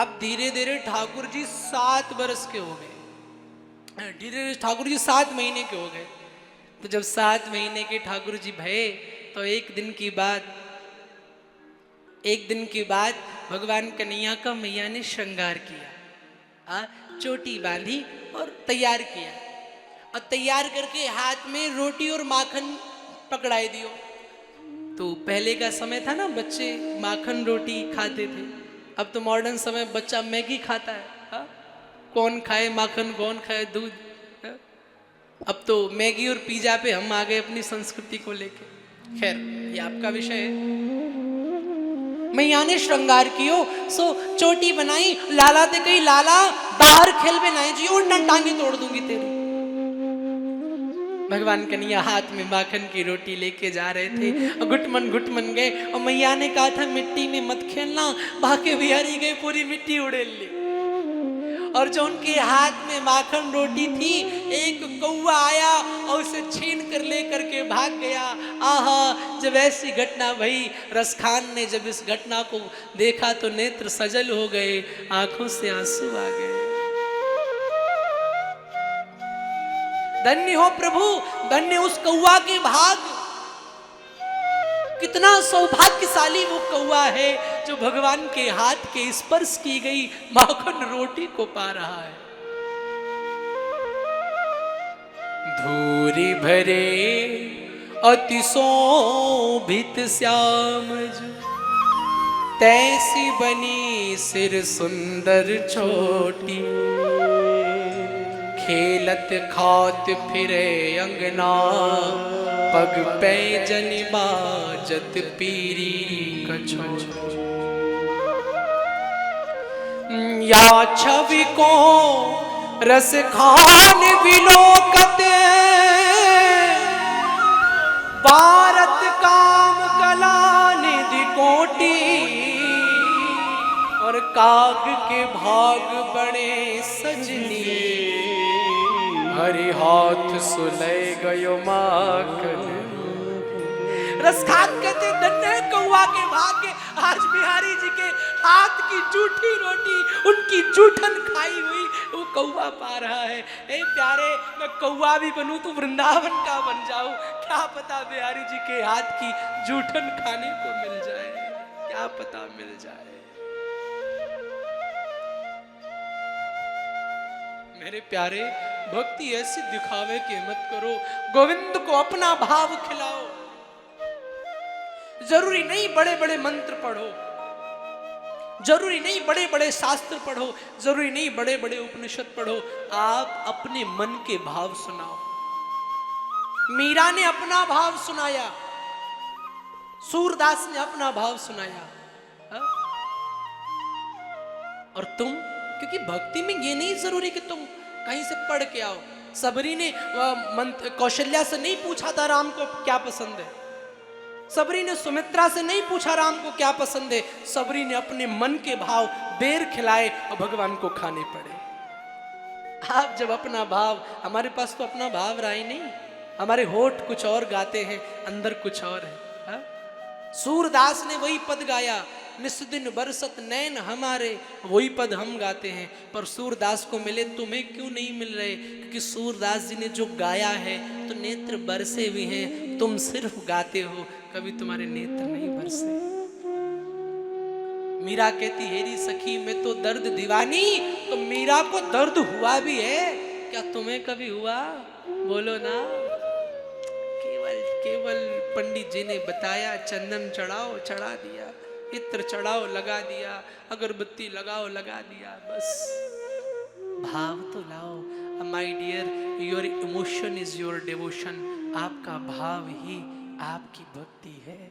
अब धीरे धीरे ठाकुर जी 7 वर्ष के हो गए, धीरे धीरे ठाकुर जी 7 महीने के हो गए। तो जब 7 महीने के ठाकुर जी भये तो एक दिन की बात भगवान कन्हैया का मैया ने श्रृंगार किया, चोटी बांधी और तैयार किया, और तैयार करके हाथ में रोटी और माखन पकड़ाई दियो। तो पहले का समय था ना, बच्चे माखन रोटी खाते थे। अब तो मॉडर्न समय बच्चा मैगी खाता है, हा? कौन खाए माखन, कौन खाए दूध, हा? अब तो मैगी और पिज्जा पे हम आ गए अपनी संस्कृति को लेके। खैर ये आपका विषय है। मैया ने श्रृंगार कियो, सो चोटी बनाई, लाला ते कही लाला बाहर खेल में ना जी और टांगे तोड़ दूंगी तेरी। भगवान कन्हैया हाथ में माखन की रोटी लेके जा रहे थे और घुटमन गए, और मैया ने कहा था मिट्टी में मत खेलना, भागे बिहारी गए, पूरी मिट्टी उड़ेल ली। और जो उनके हाथ में माखन रोटी थी, एक कौवा आया और उसे छीन कर लेकर के भाग गया। आहा, जब ऐसी घटना भई, रसखान ने जब इस घटना को देखा तो नेत्र सजल हो गए, आंखों से आंसू आ गए। धन्य हो प्रभु, धन्य उस कौवा के भाग, कितना सौभाग्यशाली वो कौवा है जो भगवान के हाथ के स्पर्श की गई माखन रोटी को पा रहा है। धूरी भरे अति शोभित श्याम जो, तैसी बनी सिर सुंदर छोटी, खेलत खात फिरे अंगना, पग पे जनि बाजत पीरी कछो। या छवि को रस खान विलोकते, भारत काम कला निधि कोटि, और काग के भाग बड़े सजनी, हरि हाथ सुलै गयो माखन। रसखान कहते धन्य कौवा के भाग्य, आज बिहारी जी के हाथ की जूठी रोटी, उनकी जूठन खाई हुई वो कौवा पा रहा है। ए प्यारे, मैं कौवा भी बनूं तो वृंदावन का बन जाऊं, क्या पता बिहारी जी के हाथ की जूठन खाने को मिल जाए, क्या पता मिल जाए। मेरे प्यारे, भक्ति ऐसी दिखावे के मत करो, गोविंद को अपना भाव खिलाओ। जरूरी नहीं बड़े बड़े मंत्र पढ़ो, जरूरी नहीं बड़े बड़े शास्त्र पढ़ो, जरूरी नहीं बड़े बड़े उपनिषद पढ़ो, आप अपने मन के भाव सुनाओ। मीरा ने अपना भाव सुनाया, सूरदास ने अपना भाव सुनाया, हा? और तुम, क्योंकि भक्ति में ये नहीं जरूरी कि तुम कहीं से पढ़ के आओ। सबरी ने कौशल्या से नहीं पूछा था राम को क्या पसंद है, सबरी ने सुमित्रा से नहीं पूछा राम को क्या पसंद है, सबरी ने अपने मन के भाव बेर खिलाए और भगवान को खाने पड़े। आप जब अपना भाव, हमारे पास तो अपना भाव रहा ही नहीं, हमारे होठ कुछ और गाते हैं, अंदर कुछ और है, हा? सूरदास ने वही पद गाया, निस्दिन बरसत नैन हमारे, वही पद हम गाते हैं। पर सूरदास को मिले, तुम्हें क्यों नहीं मिल रहे? क्योंकि सूरदास जी ने जो गाया है तो नेत्र बरसे भी हैं, तुम सिर्फ गाते हो, कभी तुम्हारे नेत्र नहीं बरसे। मीरा कहती हेरी सखी मैं तो दर्द दीवानी, तो मीरा को दर्द हुआ भी है, क्या तुम्हें कभी हुआ? बोलो ना। केवल पंडित जी ने बताया, चंदन चढ़ाओ, चढ़ा दिया, इत्र चढ़ाओ, लगा दिया, अगरबत्ती लगाओ, लगा दिया, बस। भाव तो लाओ। My dear, your emotion is your devotion. आपका भाव ही आपकी भक्ति है।